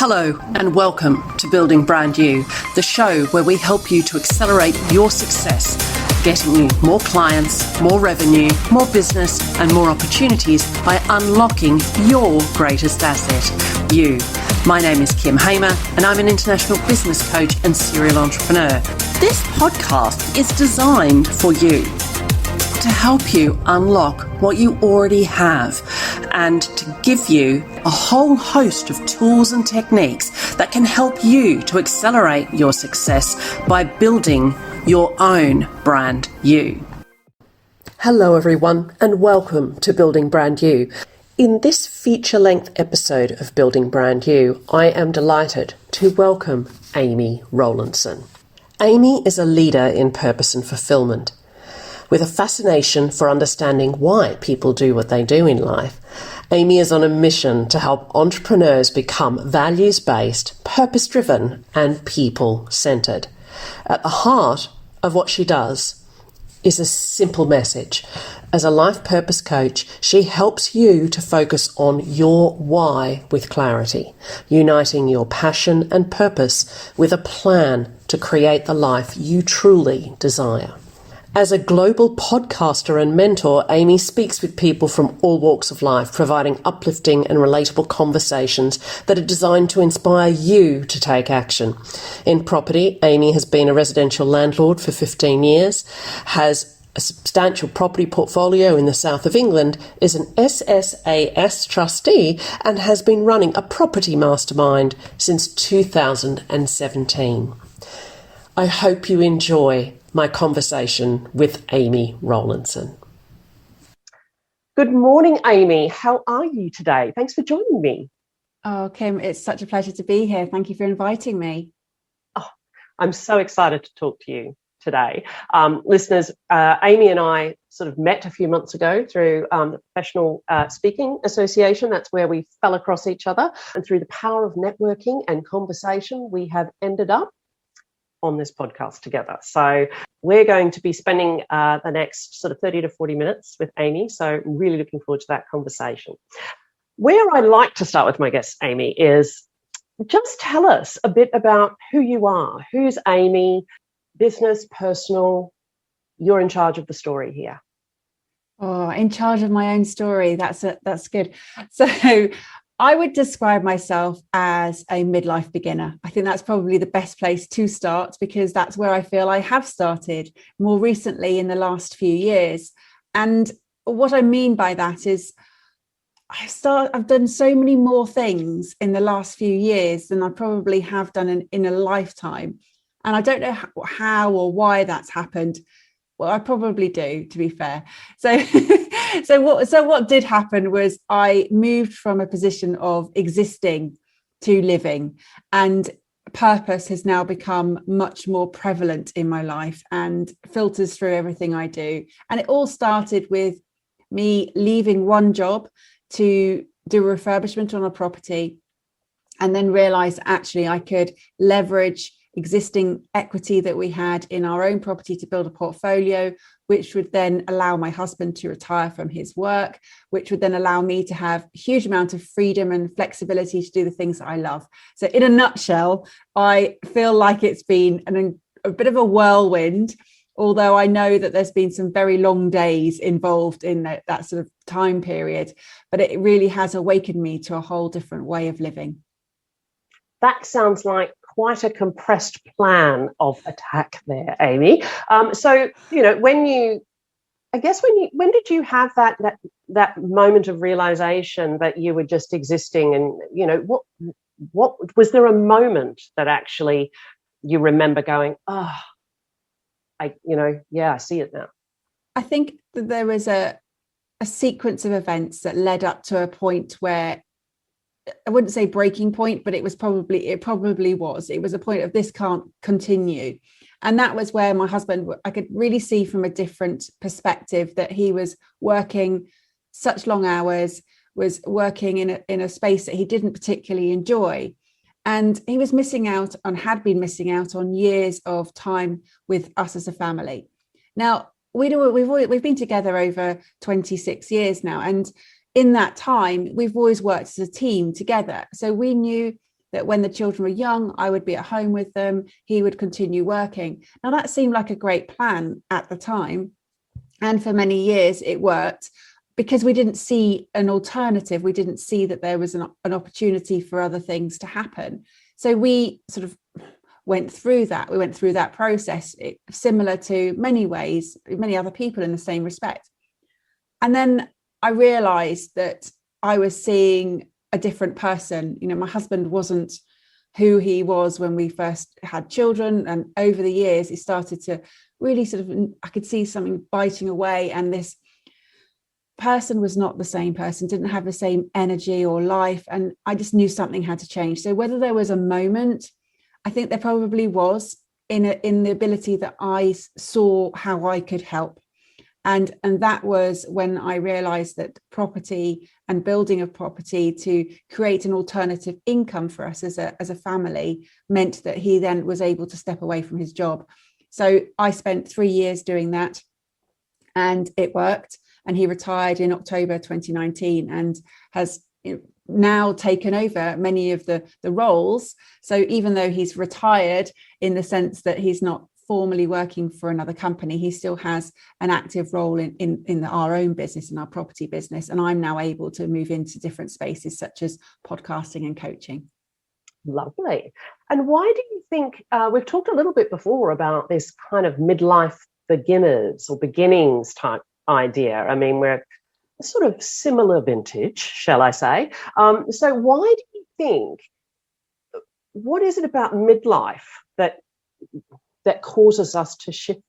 Hello and welcome to Building Brand You, the show where we help you to accelerate your success, getting you more clients, more revenue, more business and more opportunities by unlocking your greatest asset, you. My name is Kim Hamer and I'm an international business coach and serial entrepreneur. This podcast is designed for you to help you unlock what you already have and to give you a whole host of tools and techniques that can help you to accelerate your success by building your own brand you. Hello everyone and welcome to Building Brand You. In this feature-length episode of Building Brand You, I am delighted to welcome Amy Rowlinson. Amy is a leader in purpose and fulfillment. With a fascination for understanding why people do what they do in life, Amy is on a mission to help entrepreneurs become values-based, purpose-driven, and people-centered. At the heart of what she does is a simple message. As a life purpose coach, she helps you to focus on your why with clarity, uniting your passion and purpose with a plan to create the life you truly desire. As a global podcaster and mentor, Amy speaks with people from all walks of life, providing uplifting and relatable conversations that are designed to inspire you to take action. In property, Amy has been a residential landlord for 15 years, has a substantial property portfolio in the south of England, is an SSAS trustee, and has been running a property mastermind since 2017. I hope you enjoy my conversation with Amy Rowlinson. Good morning, Amy. How are you today? Thanks for joining me. Oh, Kim, it's such a pleasure to be here. Thank you for inviting me. Oh, I'm so excited to talk to you today. Listeners, Amy and I sort of met a few months ago through the Professional Speaking Association. That's where we fell across each other. And through the power of networking and conversation, we have ended up on this podcast together. So we're going to be spending the next sort of 30 to 40 minutes with Amy. So I'm really looking forward to that conversation. Where I like to start with my guest, Amy, is just tell us a bit about who you are. Who's Amy? Business, personal? You're in charge of the story here. Oh, in charge of my own story. That's good. So I would describe myself as a midlife beginner. I think that's probably the best place to start because that's where I feel I have started more recently in the last few years. And what I mean by that is I've done so many more things in the last few years than I probably have done in a lifetime. And I don't know how or why that's happened. Well, I probably do, to be fair. So what did happen was I moved from a position of existing to living, and purpose has now become much more prevalent in my life and filters through everything I do. And it all started with me leaving one job to do a refurbishment on a property, and then realized actually I could leverage existing equity that we had in our own property to build a portfolio, which would then allow my husband to retire from his work, which would then allow me to have a huge amount of freedom and flexibility to do the things that I love. So in a nutshell, I feel like it's been a bit of a whirlwind, although I know that there's been some very long days involved in that sort of time period, but it really has awakened me to a whole different way of living. That sounds like quite a compressed plan of attack there, Amy. So, when did you have that moment of realization that you were just existing, and what was there a moment that actually you remember going, I see it now? I think that there was a sequence of events that led up to a point where I wouldn't say breaking point, but it probably was. It was a point of this can't continue. And that was where my husband, I could really see from a different perspective that he was working such long hours, was working in a space that he didn't particularly enjoy. And he was had been missing out on years of time with us as a family. Now, we've been together over 26 years now, and in that time we've always worked as a team together, so we knew that when the children were young, I would be at home with them. He would continue working. Now, that seemed like a great plan at the time. And for many years, it worked because we didn't see an alternative. We didn't see that there was an opportunity for other things to happen. So we sort of went through that. We went through that process, similar to many ways, many other people in the same respect. And then I realized that I was seeing a different person. You know, my husband wasn't who he was when we first had children. And over the years, he started to really sort of, I could see something biting away. And this person was not the same person, didn't have the same energy or life. And I just knew something had to change. So whether there was a moment, I think there probably was in the ability that I saw how I could help. And that was when I realized that property and building of property to create an alternative income for us as a family meant that he then was able to step away from his job. So I spent 3 years doing that, and it worked. And he retired in October 2019 and has now taken over many of the roles. So even though he's retired in the sense that he's not formally working for another company, he still has an active role in our own business, in our property business. And I'm now able to move into different spaces such as podcasting and coaching. Lovely. And why do you think, we've talked a little bit before about this kind of midlife beginners or beginnings type idea. I mean, we're sort of similar vintage, shall I say. So why do you think, what is it about midlife that causes us to shift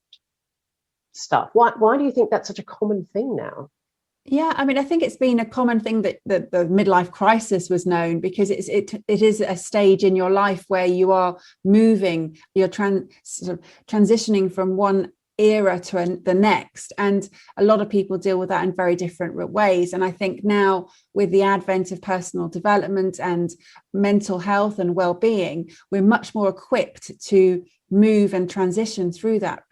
stuff? Why do you think that's such a common thing now? Yeah, I mean, I think it's been a common thing that the midlife crisis was known because it is a stage in your life where you are moving, you're sort of transitioning from one era to the next, and a lot of people deal with that in very different ways. And I think now with the advent of personal development and mental health and well-being, we're much more equipped to move and transition through that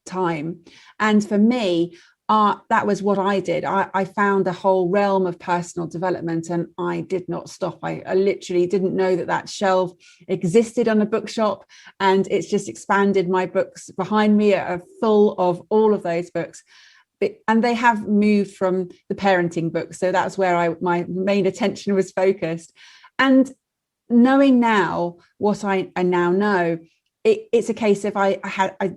time. And for me, that was what I did. I found a whole realm of personal development, and I did not stop. I literally didn't know that shelf existed on a bookshop, and it's just expanded. My books behind me are full of all of those books. And they have moved from the parenting books. So that's where my main attention was focused. And knowing now what I now know, it's a case of I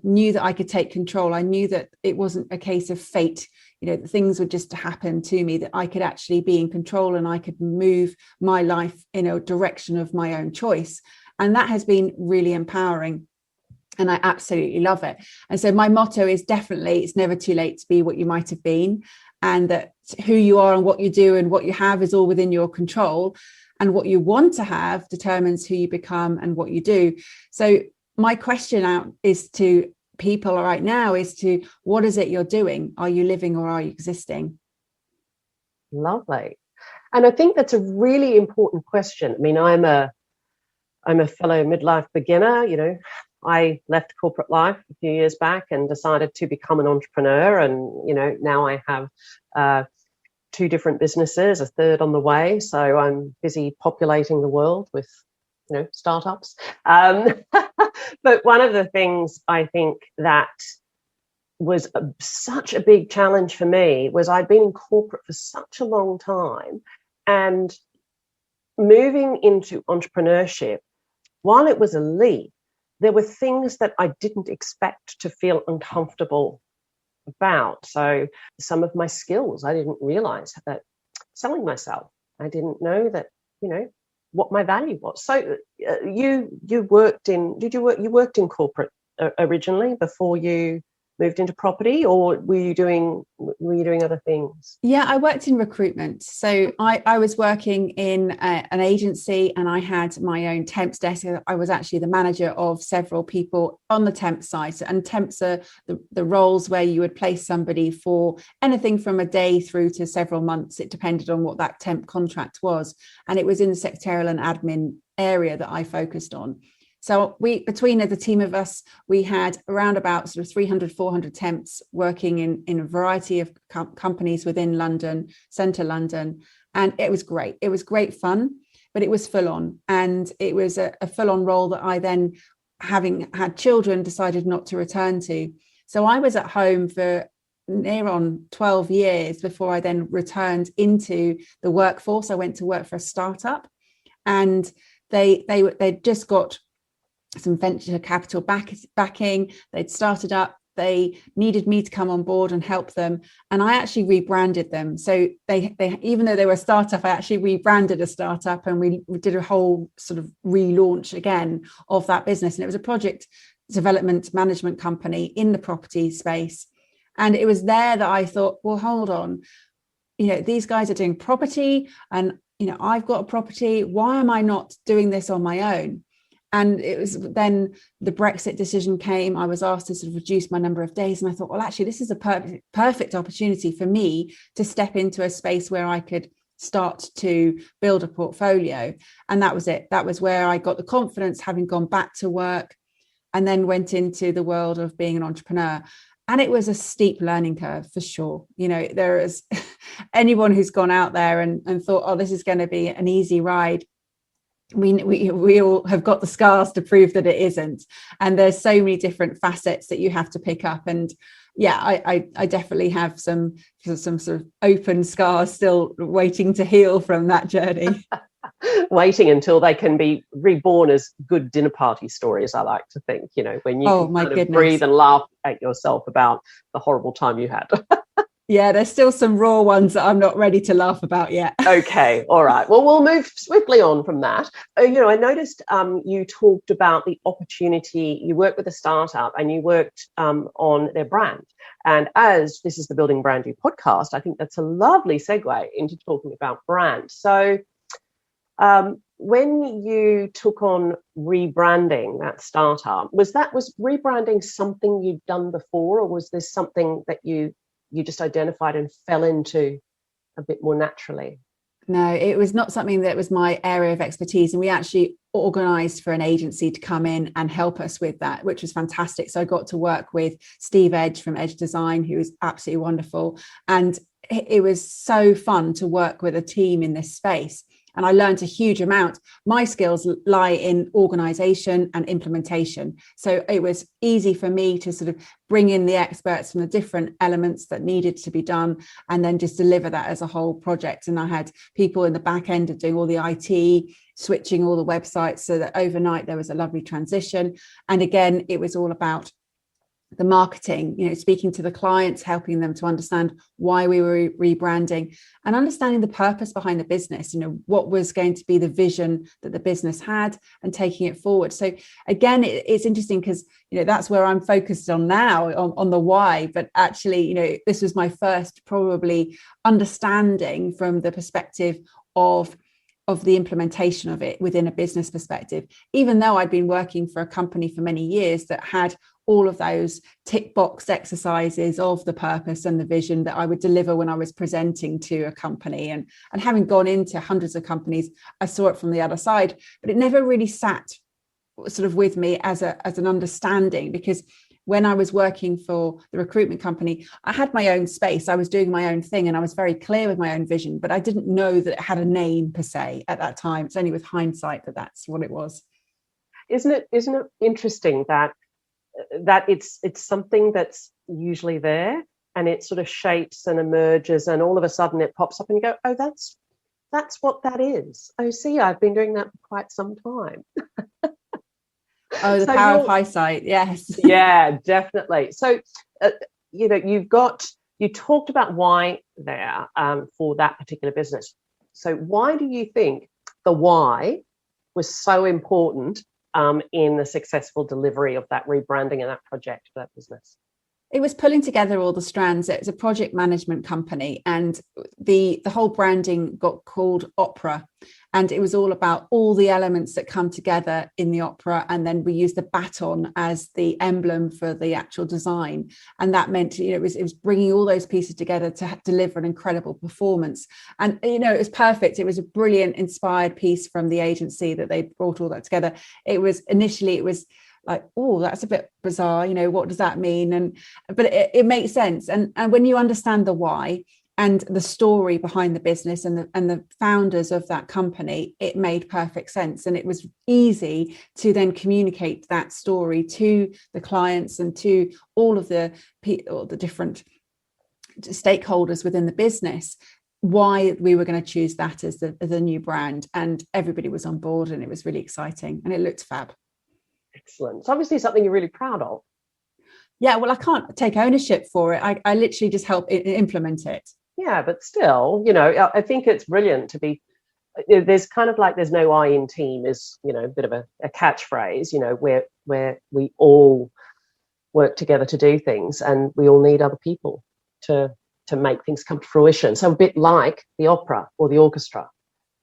knew that I could take control. I knew that it wasn't a case of fate, that things would just happen to me, that I could actually be in control and I could move my life in a direction of my own choice. And that has been really empowering. And I absolutely love it. And so my motto is definitely, it's never too late to be what you might have been, and that who you are and what you do and what you have is all within your control. And what you want to have determines who you become and what you do. So my question out is to people right now is to, what is it you're doing? Are you living or are you existing? Lovely. And I think that's a really important question. I mean, I'm a fellow midlife beginner. I left corporate life a few years back and decided to become an entrepreneur. And, now I have 2 different businesses, a third on the way. So I'm busy populating the world with startups. But one of the things I think that was such a big challenge for me was I'd been in corporate for such a long time, and moving into entrepreneurship, while it was a leap, there were things that I didn't expect to feel uncomfortable about. So some of my skills, I didn't realize that selling myself, I didn't know that, what my value was. So you worked in corporate originally before you moved into property, or were you doing other things? Yeah, I worked in recruitment. So I was working in an agency, and I had my own temps desk. I was actually the manager of several people on the temp side. And temps are the roles where you would place somebody for anything from a day through to several months. It depended on what that temp contract was. And it was in the secretarial and admin area that I focused on. So between the team of us, we had around about sort of 300, 400 temps working in a variety of companies within London, central London. And it was great. It was great fun, but it was full on. And it was a full on role that I then, having had children, decided not to return to. So I was at home for near on 12 years before I then returned into the workforce. I went to work for a startup, and they'd just got some venture capital backing. They'd started up. They needed me to come on board and help them, and I actually rebranded them. So they even though they were a startup, I actually rebranded a startup, and we did a whole sort of relaunch again of that business. And it was a project development management company in the property space. And it was there that I thought, well, hold on, these guys are doing property, and I've got a property. Why am I not doing this on my own? And it was then the Brexit decision came. I was asked to sort of reduce my number of days. And I thought, well, actually, this is a perfect opportunity for me to step into a space where I could start to build a portfolio. And that was it. That was where I got the confidence, having gone back to work, and then went into the world of being an entrepreneur. And it was a steep learning curve for sure. There is anyone who's gone out there and thought, oh, this is going to be an easy ride. We all have got the scars to prove that it isn't. And there's so many different facets that you have to pick up. And yeah, I definitely have some sort of open scars still waiting to heal from that journey. Waiting until they can be reborn as good dinner party stories, I like to think, when you can kind of breathe and laugh at yourself about the horrible time you had. Yeah, there's still some raw ones that I'm not ready to laugh about yet. Okay, all right. Well, we'll move swiftly on from that. I noticed you talked about the opportunity. You worked with a startup and you worked on their brand. And as this is the Building Brand You podcast, I think that's a lovely segue into talking about brand. So when you took on rebranding that startup, was rebranding something you'd done before, or was this something that you just identified and fell into a bit more naturally? No, it was not something that was my area of expertise. And we actually organised for an agency to come in and help us with that, which was fantastic. So I got to work with Steve Edge from Edge Design, who is absolutely wonderful. And it was so fun to work with a team in this space. And I learned a huge amount. My skills lie in organisation and implementation. So it was easy for me to sort of bring in the experts from the different elements that needed to be done and then just deliver that as a whole project. And I had people in the back end of doing all the IT, switching all the websites, so that overnight there was a lovely transition. And again, it was all about the marketing, speaking to the clients, helping them to understand why we were rebranding and understanding the purpose behind the business, what was going to be the vision that the business had and taking it forward. So again, it's interesting because, that's where I'm focused on now, on the why. But actually, this was my first probably understanding from the perspective of the implementation of it within a business perspective, even though I'd been working for a company for many years that had all of those tick box exercises of the purpose and the vision that I would deliver when I was presenting to a company. And having gone into hundreds of companies, I saw it from the other side, but it never really sat sort of with me as an understanding, because when I was working for the recruitment company, I had my own space. I was doing my own thing and I was very clear with my own vision, but I didn't know that it had a name per se at that time. It's only with hindsight that that's what it was. Isn't it interesting that it's something that's usually there and it sort of shapes and emerges and all of a sudden it pops up and you go, oh, that's what that is. Oh, see, I've been doing that for quite some time. Oh, the power of hindsight. Yes. Yeah, definitely. So, you talked about why there for that particular business. So why do you think the why was so important in the successful delivery of that rebranding and that project for that business? It was pulling together all the strands. It was a project management company, and the whole branding got called Opera, and it was all about all the elements that come together in the opera. And then we used the baton as the emblem for the actual design, and that meant it was bringing all those pieces together to deliver an incredible performance. And it was perfect. It was a brilliant, inspired piece from the agency that they brought all that together. It was like, oh, that's a bit bizarre, what does that mean? But it makes sense. And when you understand the why, and the story behind the business and the founders of that company, it made perfect sense. And it was easy to then communicate that story to the clients and to all of the different stakeholders within the business, why we were going to choose that as the new brand. And everybody was on board, and it was really exciting, and it looked fab. Excellent. It's obviously something you're really proud of. Yeah, well, I can't take ownership for it. I literally just help implement it. Yeah, but still, I think it's brilliant to be, there's kind of like, there's no I in team is, a bit of a catchphrase, where we all work together to do things, and we all need other people to make things come to fruition. So a bit like the opera or the orchestra,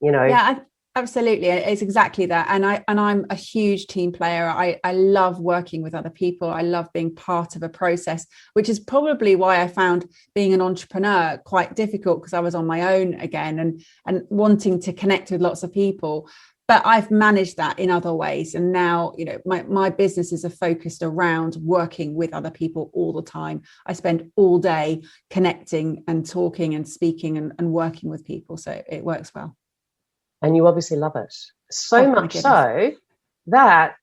Yeah, absolutely. It's exactly that. And I'm a huge team player. I love working with other people. I love being part of a process, which is probably why I found being an entrepreneur quite difficult, because I was on my own again and wanting to connect with lots of people. But I've managed that in other ways. And now, my businesses are focused around working with other people all the time. I spend all day connecting and talking and speaking and working with people. So it works well. And you obviously love it. So much so that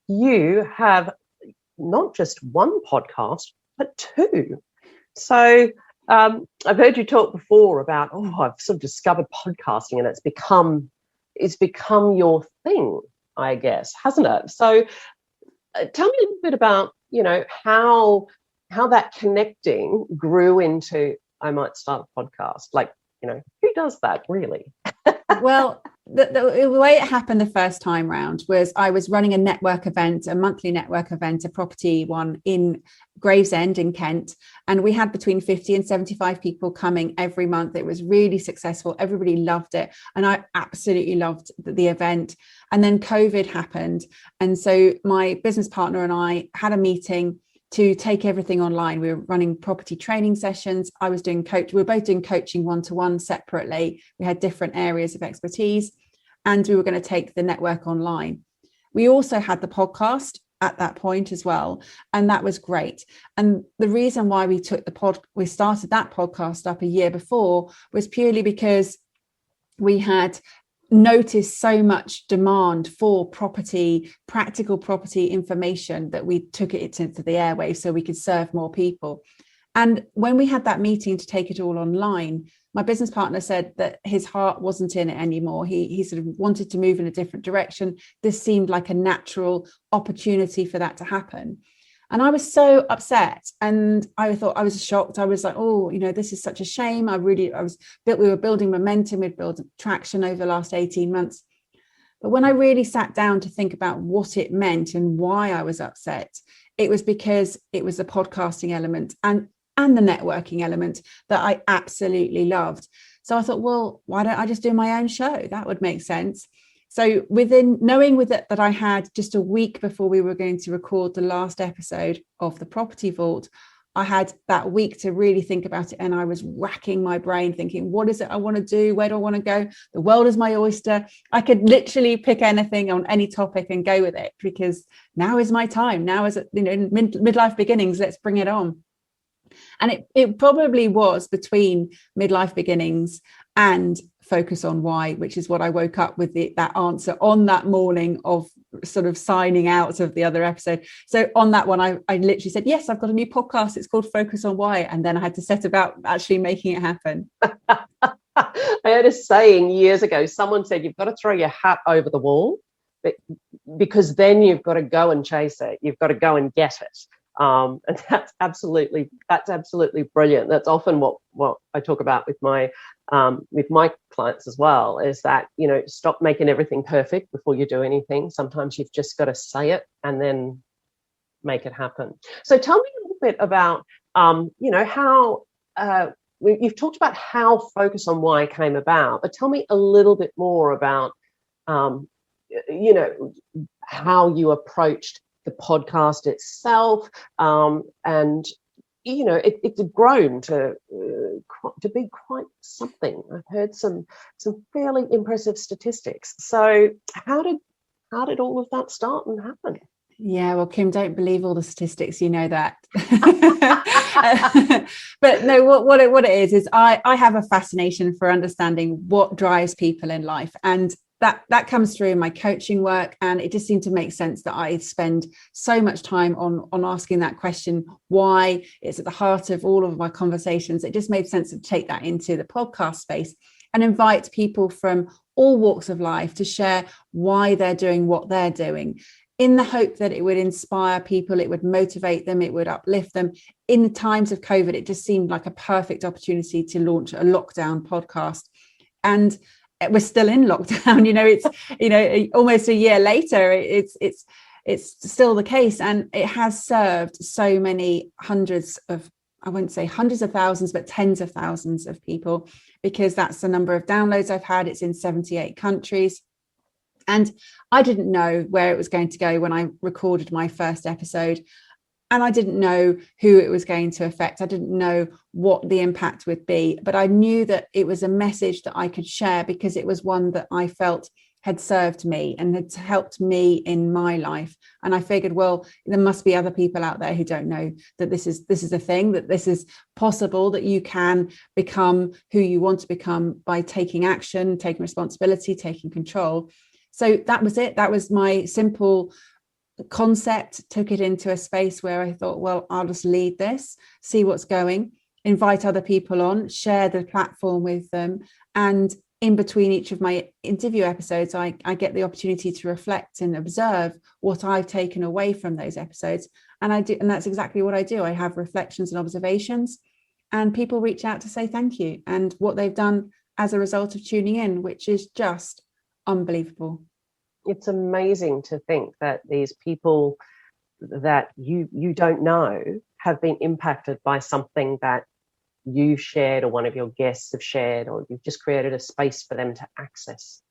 you have not just one podcast, but two. So I've heard you talk before about, I've sort of discovered podcasting, and it's become your thing, I guess, hasn't it? So tell me a little bit about, how that connecting grew into, I might start a podcast. Like, who does that really? Well, the way it happened the first time round was I was running a monthly network event, a property one in Gravesend in Kent. And we had between 50 and 75 people coming every month. It was really successful. Everybody loved it. And I absolutely loved the event. And then COVID happened. And so my business partner and I had a meeting to take everything online. We were running property training sessions. I was doing we were both doing coaching one-to-one separately. We had different areas of expertise, and we were going to take the network online. We also had the podcast at that point as well, and that was great. And the reason why we started that podcast up a year before was purely because we had noticed so much demand for practical property information, that we took it into the airwaves so we could serve more people. And when we had that meeting to take it all online, my business partner said that his heart wasn't in it anymore. He sort of wanted to move in a different direction. This seemed like a natural opportunity for that to happen. And I was so upset, and I was shocked. I was like, this is such a shame. We were building momentum, we'd built traction over the last 18 months. But when I really sat down to think about what it meant and why I was upset, it was because it was the podcasting element and the networking element that I absolutely loved. So I thought, well, why don't I just do my own show? That would make sense. So knowing that I had just a week before we were going to record the last episode of the Property Vault, I had that week to really think about it. And I was racking my brain thinking, what is it I want to do? Where do I want to go? The world is my oyster. I could literally pick anything on any topic and go with it, because now is my time. Now is, midlife beginnings. Let's bring it on. And it probably was between midlife beginnings and focus on why, which is what I woke up with that answer on that morning of sort of signing out of the other episode. So on that one, I literally said, yes, I've got a new podcast. It's called Focus on Why. And then I had to set about actually making it happen. I heard a saying years ago. Someone said, you've got to throw your hat over the wall, because then you've got to go and chase it. You've got to go and get it. And that's absolutely brilliant. That's often what I talk about with my clients as well, is that, stop making everything perfect before you do anything. Sometimes you've just got to say it and then make it happen. So tell me a little bit about, how you've talked about how Focus on Why came about, but tell me a little bit more about, how you approached the podcast itself, and it's grown to be quite something. I've heard some fairly impressive statistics. So how did all of that start and happen? Yeah, well, Kim, don't believe all the statistics, you know that. But no, what it is I have a fascination for understanding what drives people in life, and that comes through in my coaching work. And it just seemed to make sense that I spend so much time on asking that question, why. It's at the heart of all of my conversations. It just made sense to take that into the podcast space and invite people from all walks of life to share why they're doing what they're doing, in the hope that it would inspire people, it would motivate them, it would uplift them. In the times of COVID, it just seemed like a perfect opportunity to launch a lockdown podcast. And we're still in lockdown, it's almost a year later, it's still the case. And it has served so many hundreds of, I wouldn't say hundreds of thousands, but tens of thousands of people, because that's the number of downloads I've had. It's in 78 countries. And I didn't know where it was going to go when I recorded my first episode. And I didn't know who it was going to affect. I didn't know what the impact would be. But I knew that it was a message that I could share, because it was one that I felt had served me and had helped me in my life. And I figured, well, there must be other people out there who don't know that this is a thing, that this is possible, that you can become who you want to become by taking action, taking responsibility, taking control. So that was it. That was my simple concept. Took it into a space where I thought, well, I'll just lead this, see what's going, invite other people on, share the platform with them. And in between each of my interview episodes, I get the opportunity to reflect and observe what I've taken away from those episodes. And I do, and that's exactly what I do. I have reflections and observations, and people reach out to say thank you and what they've done as a result of tuning in, which is just unbelievable. It's amazing to think that these people that you don't know have been impacted by something that you've shared, or one of your guests have shared, or you've just created a space for them to access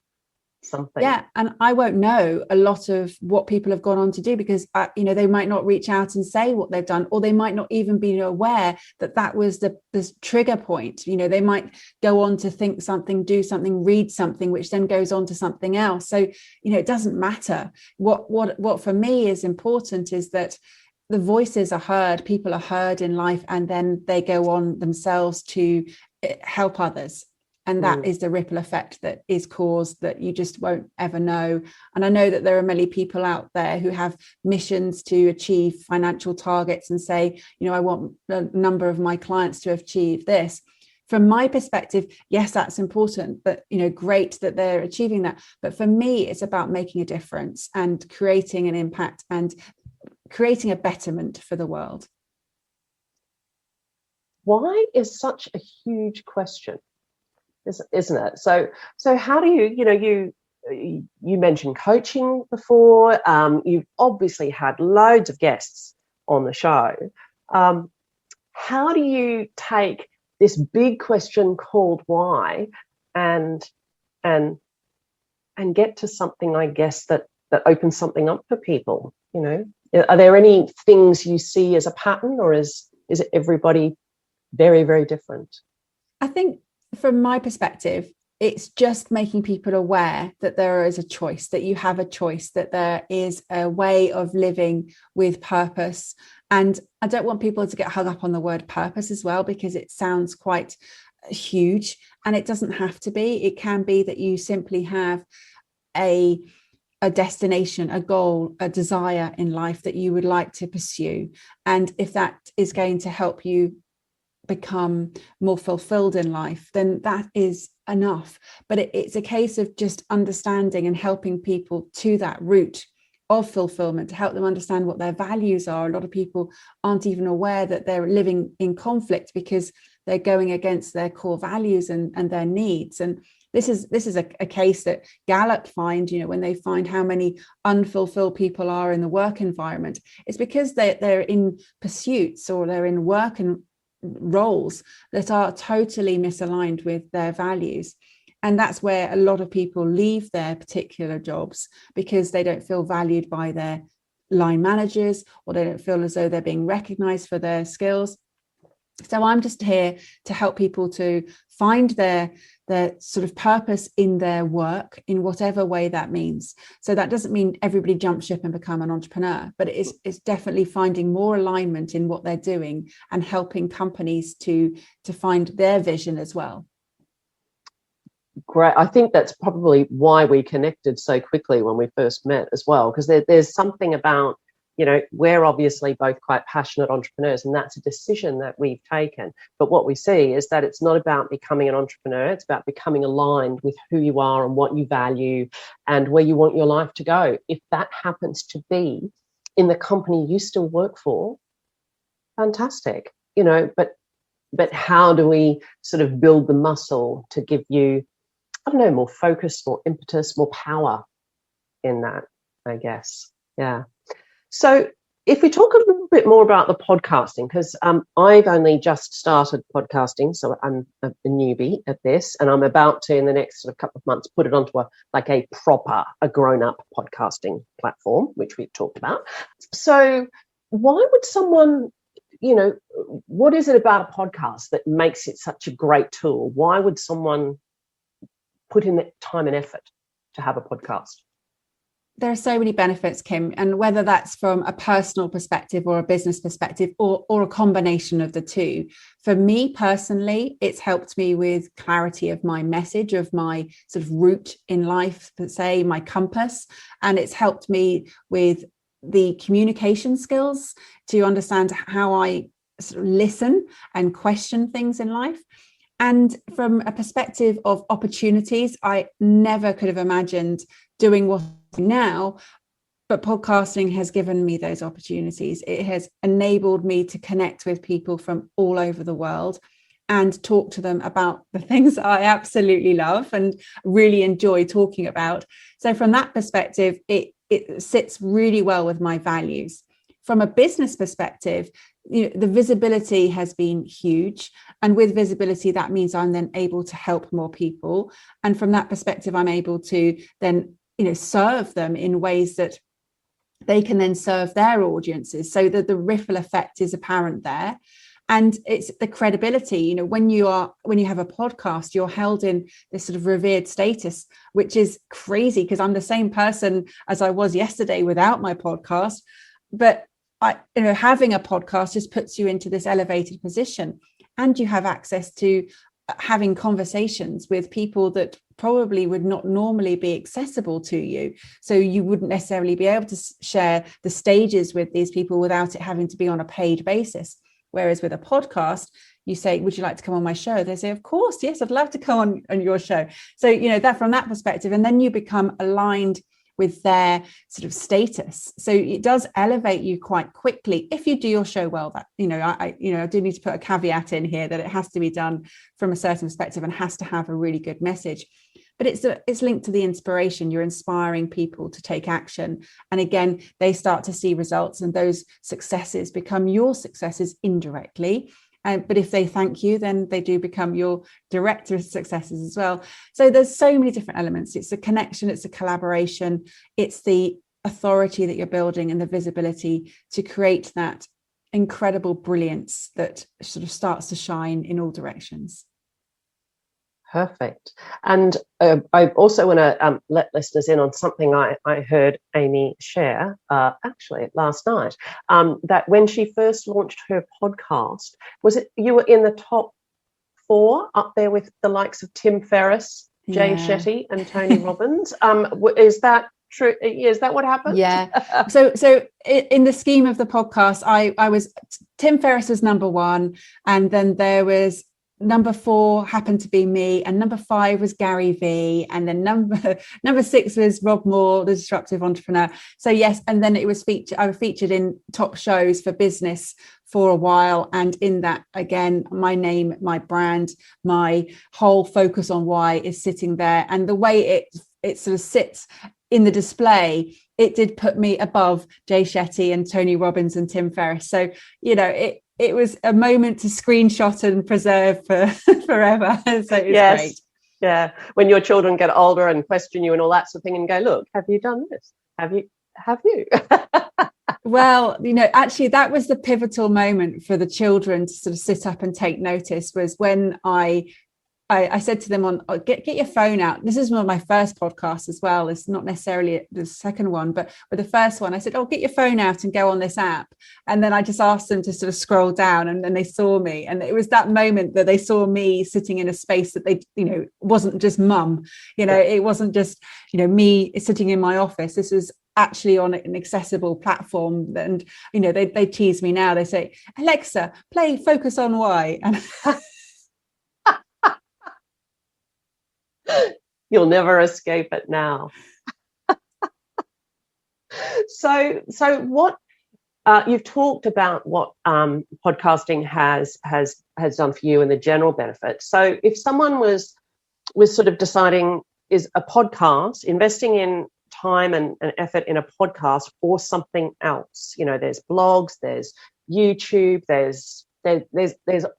something. Yeah, and I won't know a lot of what people have gone on to do, because they might not reach out and say what they've done, or they might not even be aware that that was the trigger point. They might go on to think something, do something, read something, which then goes on to something else. So it doesn't matter. What for me is important is that the voices are heard, people are heard in life, and then they go on themselves to help others. And that is the ripple effect that is caused, that you just won't ever know. And I know that there are many people out there who have missions to achieve financial targets and say, I want a number of my clients to achieve this. From my perspective, yes, that's important, but great that they're achieving that. But for me, it's about making a difference and creating an impact and creating a betterment for the world. Why is such a huge question? Isn't it? So how do you mentioned coaching before. You've obviously had loads of guests on the show. How do you take this big question called why and get to something, I guess, that opens something up for people? Are there any things you see as a pattern, or is it everybody very, very different? I think from my perspective, it's just making people aware that there is a choice, that you have a choice, that there is a way of living with purpose. And I don't want people to get hung up on the word purpose as well, because it sounds quite huge, and it doesn't have to be. It can be that you simply have a destination, a goal, a desire in life that you would like to pursue. And if that is going to help you become more fulfilled in life, then that is enough. But it's a case of just understanding and helping people to that route of fulfillment, to help them understand what their values are. A lot of people aren't even aware that they're living in conflict because they're going against their core values and their needs. And this is a case that Gallup find, when they find how many unfulfilled people are in the work environment, it's because they're in pursuits, or they're in work and roles that are totally misaligned with their values. And that's where a lot of people leave their particular jobs, because they don't feel valued by their line managers, or they don't feel as though they're being recognized for their skills. So I'm just here to help people to find their sort of purpose in their work in whatever way that means. So that doesn't mean everybody jump ship and become an entrepreneur, but it's definitely finding more alignment in what they're doing and helping companies to find their vision as well. Great. I think that's probably why we connected so quickly when we first met as well, because there's something about, you know, we're obviously both quite passionate entrepreneurs, and that's a decision that we've taken. But what we see is that it's not about becoming an entrepreneur. It's about becoming aligned with who you are and what you value and where you want your life to go. If that happens to be in the company you still work for, fantastic, you know, but how do we sort of build the muscle to give you, I don't know, more focus, more impetus, more power in that, I guess. Yeah. So if we talk a little bit more about the podcasting, because I've only just started podcasting, so I'm a newbie at this, and I'm about to, in the next sort of couple of months, put it onto a grown-up podcasting platform, which we've talked about. So why would someone, you know, what is it about a podcast that makes it such a great tool? Why would someone put in that time and effort to have a podcast? There are so many benefits, Kim, and whether that's from a personal perspective or a business perspective or a combination of the two. For me personally, it's helped me with clarity of my message, of my sort of route in life, per se, my compass, and it's helped me with the communication skills to understand how I sort of listen and question things in life. And from a perspective of opportunities, I never could have imagined doing what I do now, but podcasting has given me those opportunities. It has enabled me to connect with people from all over the world and talk to them about the things I absolutely love and really enjoy talking about. So from that perspective, it sits really well with my values. From a business perspective, you know, the visibility has been huge. And with visibility, that means I'm then able to help more people. And from that perspective, I'm able to then, you know, serve them in ways that they can then serve their audiences, so that the ripple effect is apparent there. And it's the credibility, you know, when you have a podcast, you're held in this sort of revered status, which is crazy because I'm the same person as I was yesterday without my podcast. But having a podcast just puts you into this elevated position, and you have access to having conversations with people that probably would not normally be accessible to you. So you wouldn't necessarily be able to share the stages with these people without it having to be on a paid basis. Whereas with a podcast, you say, would you like to come on my show? They say, of course, yes, I'd love to come on your show. So, you know, that from that perspective, and then you become aligned with their sort of status. So it does elevate you quite quickly if you do your show well. That, you know, I do need to put a caveat in here that it has to be done from a certain perspective and has to have a really good message. But it's linked to the inspiration. You're inspiring people to take action. And again, they start to see results, and those successes become your successes indirectly. But if they thank you, then they do become your director of successes as well. So there's so many different elements. It's a connection, it's a collaboration, it's the authority that you're building and the visibility to create that incredible brilliance that sort of starts to shine in all directions. Perfect. And I also want to let listeners in on something I heard Amy share actually last night, that when she first launched her podcast, was it you were in the top 4 up there with the likes of Tim Ferriss, Jay Shetty and Tony Robbins? Is that true? Is that what happened? Yeah. So in the scheme of the podcast, I was, Tim Ferriss was number 1, and then there was number 4 happened to be me, and number 5 was Gary Vee, and then number 6 was Rob Moore, the disruptive entrepreneur. So yes, and then it was I was featured in top shows for business for a while, and in that, again, my name, my brand, my whole focus on why is sitting there, and the way it sort of sits in the display, it did put me above Jay Shetty and Tony Robbins and Tim Ferriss. So, you know, it was a moment to screenshot and preserve for forever. So it's great. Yeah. When your children get older and question you and all that sort of thing, and go, look, have you done this? Have you? Well, actually, that was the pivotal moment for the children to sort of sit up and take notice, was when I said to them get your phone out. This is one of my first podcasts as well. It's not necessarily the second one, but with the first one, I said, get your phone out and go on this app. And then I just asked them to sort of scroll down, and then they saw me. And it was that moment that they saw me sitting in a space that they, wasn't just mum, it wasn't just, me sitting in my office. This was actually on an accessible platform. And, they tease me now. They say, Alexa, play Focus on Why. And you'll never escape it now. So what you've talked about what podcasting has done for you and the general benefit. So if someone was sort of deciding, is a podcast, investing in time and effort in a podcast or something else, there's blogs, there's YouTube, there's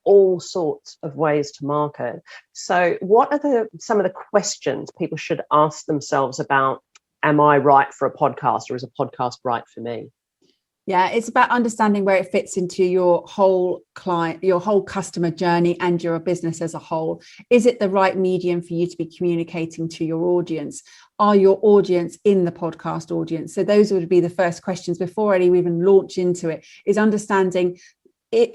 all sorts of ways to market. So what are some of the questions people should ask themselves about, am I right for a podcast, or is a podcast right for me? Yeah, it's about understanding where it fits into your whole client, your whole customer journey, and your business as a whole. Is it the right medium for you to be communicating to your audience? Are your audience in the podcast audience? So those would be the first questions before I even launch into it, is understanding,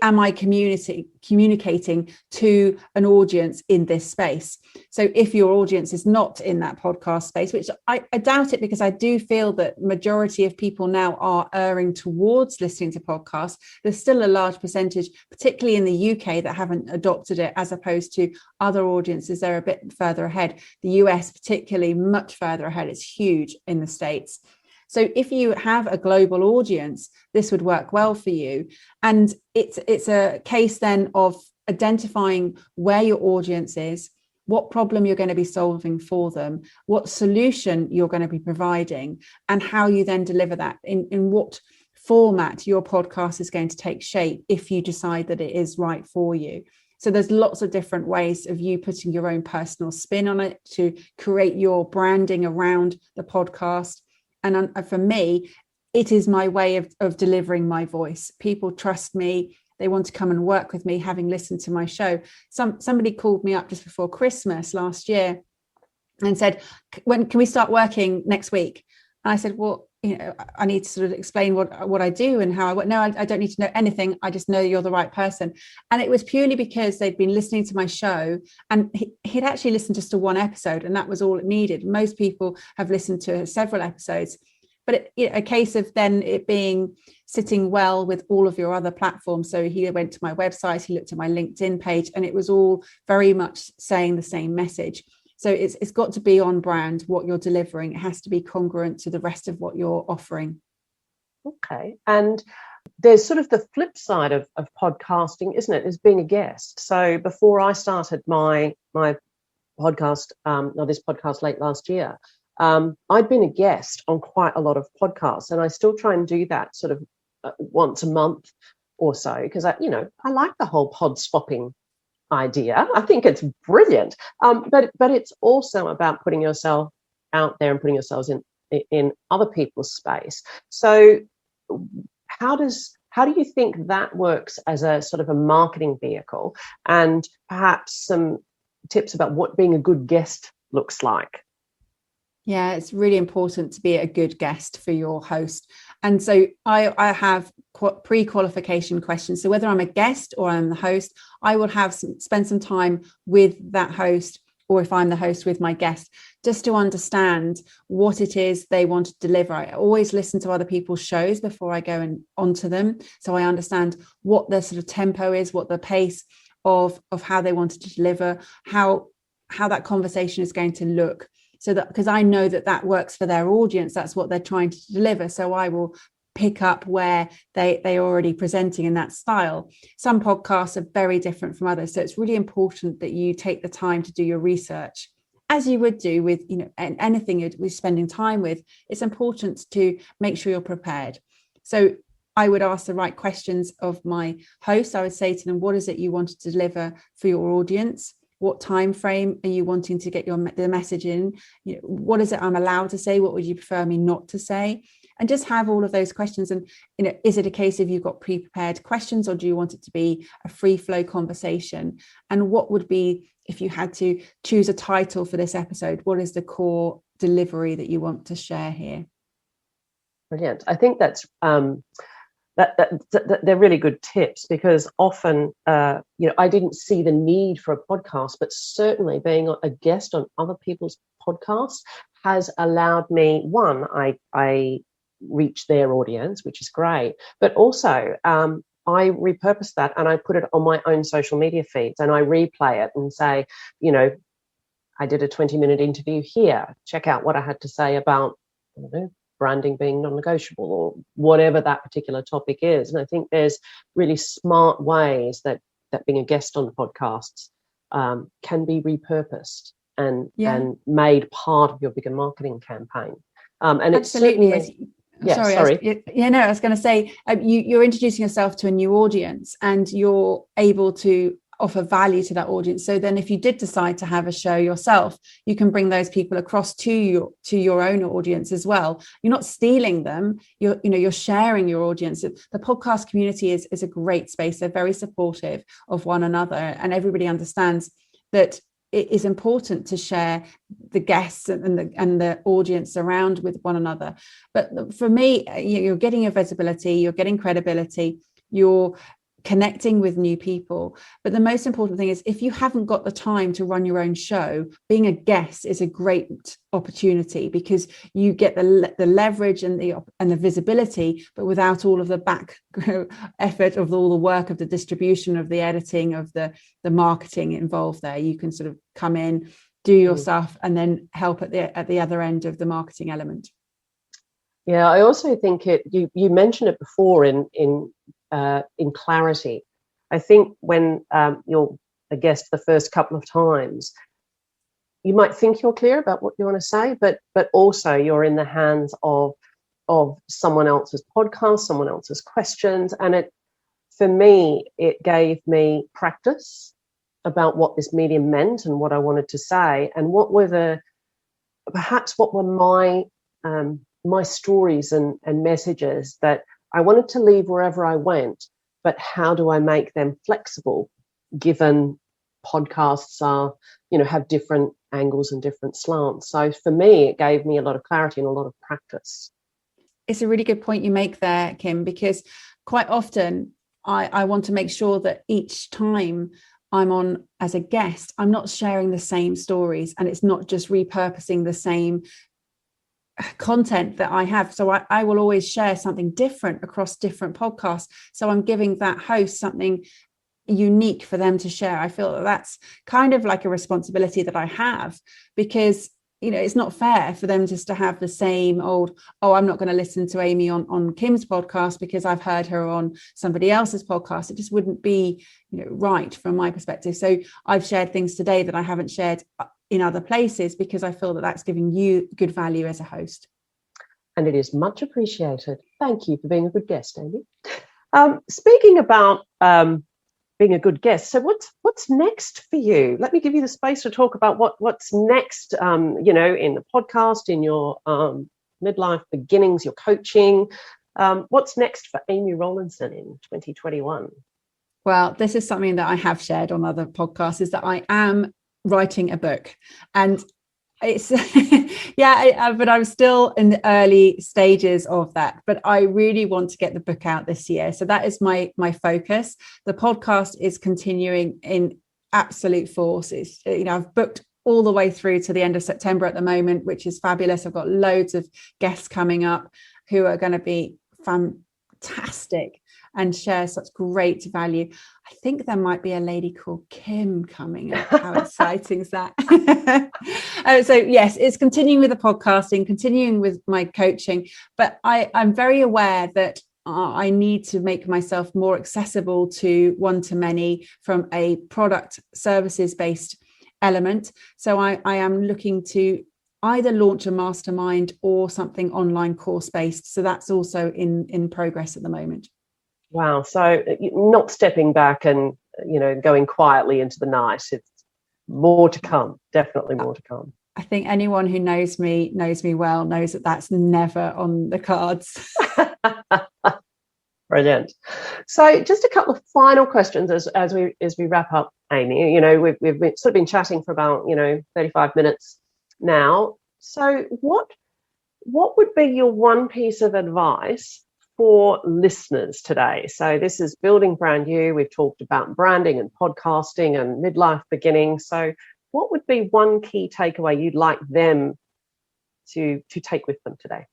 am I communicating to an audience in this space? So if your audience is not in that podcast space, which I doubt it, because I do feel that majority of people now are erring towards listening to podcasts, there's still a large percentage, particularly in the UK, that haven't adopted it, as opposed to other audiences. They're a bit further ahead. The US particularly much further ahead. It's huge in the States. So if you have a global audience, this would work well for you. And it's a case then of identifying where your audience is, what problem you're going to be solving for them, what solution you're going to be providing, and how you then deliver that, in what format your podcast is going to take shape if you decide that it is right for you. So there's lots of different ways of you putting your own personal spin on it to create your branding around the podcast. And for me, it is my way of delivering my voice. People trust me. They want to come and work with me, having listened to my show. Somebody called me up just before Christmas last year and said, when can we start working next week? And I said, well, I need to sort of explain what I do and how I work. No, I don't need to know anything. I just know you're the right person. And it was purely because they'd been listening to my show, and he'd actually listened just to one episode, and that was all it needed. Most people have listened to several episodes, but a case of then it being sitting well with all of your other platforms. So he went to my website, he looked at my LinkedIn page, and it was all very much saying the same message. So it's got to be on brand, what you're delivering. It has to be congruent to the rest of what you're offering. Okay. And there's sort of the flip side of podcasting, isn't it, is being a guest. So before I started my podcast, this podcast late last year, I'd been a guest on quite a lot of podcasts, and I still try and do that sort of once a month or so, because I like the whole pod swapping idea. I think it's brilliant. But it's also about putting yourself out there and putting yourselves in other people's space. So how do you think that works as a sort of a marketing vehicle, and perhaps some tips about what being a good guest looks like? Yeah, it's really important to be a good guest for your host. And so I have pre-qualification questions. So whether I'm a guest or I'm the host, I will spend some time with that host, or if I'm the host, with my guest, just to understand what it is they want to deliver. I always listen to other people's shows before I go onto them, so I understand what their sort of tempo is, what the pace of how they want to deliver, how that conversation is going to look. So that, because I know that works for their audience, that's what they're trying to deliver. So I will pick up where they are already presenting in that style. Some podcasts are very different from others. So it's really important that you take the time to do your research, as you would do with, anything you're spending time with. It's important to make sure you're prepared. So I would ask the right questions of my host. I would say to them, what is it you want to deliver for your audience? What time frame are you wanting to get the message in? What is it I'm allowed to say? What would you prefer me not to say? and just have all of those questions. And, is it a case of you've got pre-prepared questions, or do you want it to be a free flow conversation? And what would be, if you had to choose a title for this episode, what is the core delivery that you want to share here? Brilliant. I think that's that they're really good tips, because often, I didn't see the need for a podcast, but certainly being a guest on other people's podcasts has allowed me, one, I reach their audience, which is great, but also I repurpose that and I put it on my own social media feeds, and I replay it and say, I did a 20-minute interview here. Check out what I had to say about, branding being non-negotiable, or whatever that particular topic is. And I think there's really smart ways that being a guest on the podcasts can be repurposed and made part of your bigger marketing campaign. And absolutely. It's certainly, I was going to say, you're introducing yourself to a new audience, and you're able to offer value to that audience. So then if you did decide to have a show yourself, you can bring those people across to your own audience as well. You're not stealing them, you're sharing your audience. The podcast community is a great space. They're very supportive of one another, and everybody understands that it is important to share the guests and the audience around with one another. But for me, you're getting your visibility, you're getting credibility, you're connecting with new people. But the most important thing is, if you haven't got the time to run your own show, being a guest is a great opportunity, because you get the leverage and the visibility, but without all of the back effort of all the work of the distribution, of the editing, of the marketing involved there. You can sort of come in, do your stuff, and then help at the other end of the marketing element. Yeah, I also think you mentioned it before in clarity. I think when you're a guest the first couple of times, you might think you're clear about what you want to say, but also you're in the hands of someone else's podcast, someone else's questions. And for me, it gave me practice about what this medium meant and what I wanted to say, and what were my stories and messages that I wanted to leave wherever I went, but how do I make them flexible, given podcasts are, have different angles and different slants. So for me, it gave me a lot of clarity and a lot of practice. It's a really good point you make there, Kim, because quite often I want to make sure that each time I'm on as a guest, I'm not sharing the same stories, and it's not just repurposing the same content that I have. So I will always share something different across different podcasts. So I'm giving that host something unique for them to share. I feel that's kind of like a responsibility that I have, because it's not fair for them just to have the same old, I'm not going to listen to Amy on Kim's podcast because I've heard her on somebody else's podcast. It just wouldn't be right from my perspective. So I've shared things today that I haven't shared in other places, because I feel that that's giving you good value as a host. And it is much appreciated. Thank you for being a good guest, Amy. Speaking about being a good guest, so what's next for you? Let me give you the space to talk about what's next, in the podcast, in your midlife beginnings, your coaching. What's next for Amy Rowlinson in 2021? Well, this is something that I have shared on other podcasts, is that I am writing a book, and it's but I'm still in the early stages of that, but I really want to get the book out this year. So that is my focus. The podcast is continuing in absolute force. It's I've booked all the way through to the end of September at the moment, which is fabulous. I've got loads of guests coming up who are going to be fantastic and share such great value. I think there might be a lady called Kim coming up. How exciting is that? So yes, it's continuing with the podcasting, continuing with my coaching, but I'm very aware that I need to make myself more accessible to one-to-many from a product services based element. So I am looking to either launch a mastermind or something online course based. So that's also in progress at the moment. Wow. So not stepping back and, going quietly into the night. It's more to come. Definitely more to come. I think anyone who knows me well knows that that's never on the cards. Brilliant. So just a couple of final questions as we wrap up, Amy. You know, we've sort of been chatting for about 35 minutes now. So what would be your one piece of advice for listeners today? So this is Building Brand You. We've talked about branding and podcasting and midlife beginning. So what would be one key takeaway you'd like them to take with them today?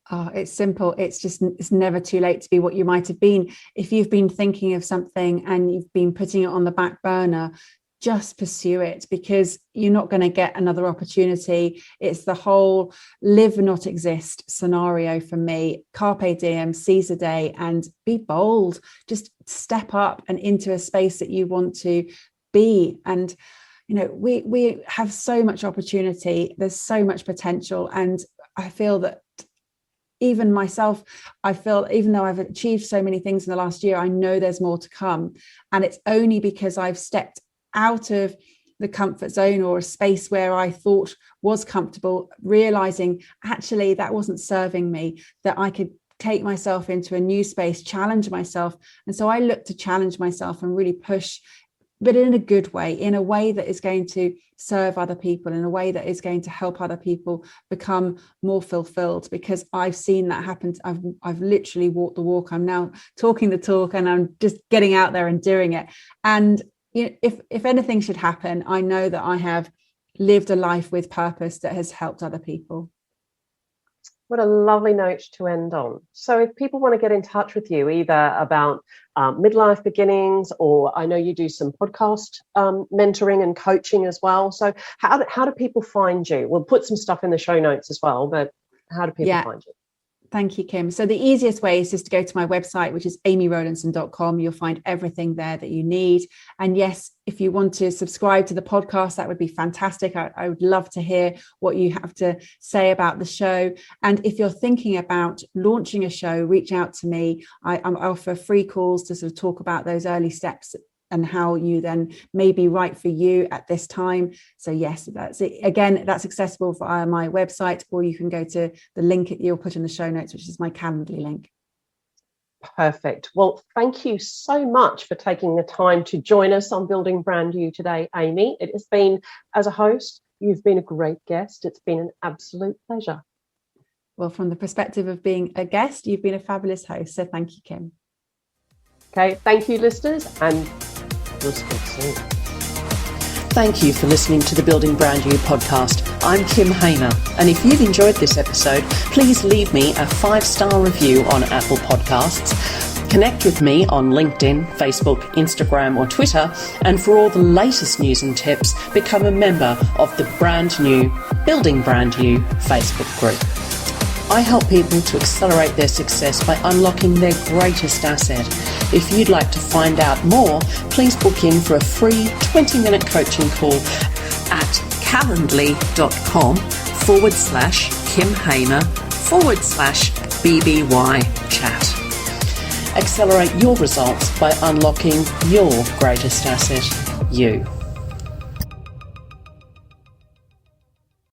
Oh, it's simple. It's never too late to be what you might have been. If you've been thinking of something and you've been putting it on the back burner, just pursue it, because you're not going to get another opportunity. It's the whole live and not exist scenario for me. Carpe diem, seize the day, and be bold. Just step up and into a space that you want to be. And we have so much opportunity. There's so much potential, and I feel that even myself, even though I've achieved so many things in the last year, I know there's more to come. And it's only because I've stepped out of the comfort zone or a space where I thought was comfortable, realizing actually that wasn't serving me, that I could take myself into a new space, challenge myself. And so I look to challenge myself and really push, but in a good way, in a way that is going to serve other people, in a way that is going to help other people become more fulfilled, because I've seen that happen. I've literally walked the walk. I'm now talking the talk, and I'm just getting out there and doing it. And if anything should happen, I know that I have lived a life with purpose that has helped other people. What a lovely note to end on. So if people want to get in touch with you, either about midlife beginnings, or I know you do some podcast mentoring and coaching as well. So how do people find you? We'll put some stuff in the show notes as well, but how do people find you? Thank you, Kim. So the easiest way is just to go to my website, which is amyrowlinson.com. You'll find everything there that you need. And yes, if you want to subscribe to the podcast, that would be fantastic. I would love to hear what you have to say about the show. And if you're thinking about launching a show, reach out to me. I offer free calls to sort of talk about those early steps and how you then may be right for you at this time. So yes, that's it. Again, that's accessible via my website, or you can go to the link you'll put in the show notes, which is my Calendly link. Perfect. Well, thank you so much for taking the time to join us on Building Brand You today, Amy. It has been, as a host, you've been a great guest. It's been an absolute pleasure. Well, from the perspective of being a guest, you've been a fabulous host. So thank you, Kim. Okay, thank you, listeners, and we'll speak soon. Thank you for listening to the Building Brand You podcast. I'm Kim Hamer, and if you've enjoyed this episode, please leave me a 5-star review on Apple Podcasts. Connect with me on LinkedIn, Facebook, Instagram, or Twitter, and for all the latest news and tips, become a member of the brand new Building Brand You Facebook group. I help people to accelerate their success by unlocking their greatest asset. If you'd like to find out more, please book in for a free 20-minute coaching call at calendly.com/Kim Hamer/BBY chat. Accelerate your results by unlocking your greatest asset, you.